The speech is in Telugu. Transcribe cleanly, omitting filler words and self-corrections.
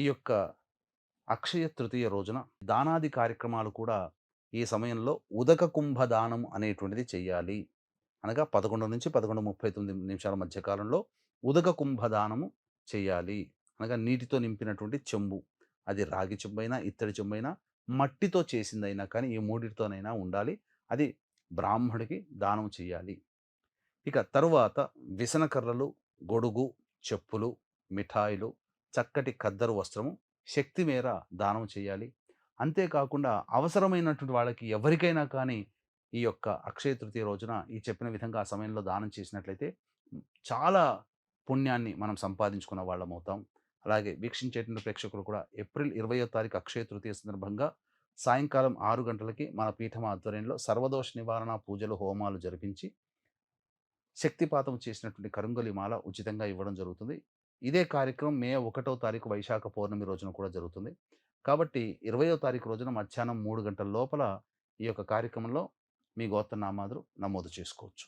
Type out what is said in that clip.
ఈ యొక్క అక్షయ తృతీయ రోజున దానాది కార్యక్రమాలు కూడా ఈ సమయంలో ఉదక కుంభ దానం అనేటువంటిది చెయ్యాలి. అనగా 11-11:39 మధ్య కాలంలో ఉదక కుంభ దానము చెయ్యాలి. అనగా నీటితో నింపినటువంటి చెంబు. అది రాగి చెంబైనా, ఇత్తడి చెంబైనా, మట్టితో చేసిందైనా కానీ ఈ మూడిటితోనైనా ఉండాలి. అది బ్రాహ్మడికి దానం చెయ్యాలి. ఇక తరువాత విసనకర్రలు, గొడుగు, చెప్పులు, మిఠాయిలు, చక్కటి ఖద్దరు వస్త్రము శక్తి మేర దానం చేయాలి. అంతేకాకుండా అవసరమైనటువంటి వాళ్ళకి ఎవరికైనా కానీ ఈ యొక్క అక్షయ తృతీయ రోజున ఈ చెప్పిన విధంగా ఆ సమయంలో దానం చేసినట్లయితే చాలా పుణ్యాన్ని మనం సంపాదించుకున్న వాళ్ళమవుతాం. అలాగే వీక్షించేటువంటి ప్రేక్షకులు కూడా ఏప్రిల్ 20వ తారీఖు అక్షయ తృతీయ సందర్భంగా సాయంకాలం 6 గంటలకి మన పీఠం ఆధ్వర్యంలో సర్వదోష నివారణ పూజలు, హోమాలు జరిపించి శక్తిపాతం చేసినటువంటి కరుంగలి మాల ఉచితంగా ఇవ్వడం జరుగుతుంది. ఇదే కార్యక్రమం మే 1వ తారీఖు వైశాఖ పౌర్ణమి రోజున కూడా జరుగుతుంది. కాబట్టి 20వ తారీఖు రోజున మధ్యాహ్నం 3 గంటల లోపల ఈ యొక్క కార్యక్రమంలో మీ గోత్రనామాదులు నమోదు చేసుకోవచ్చు.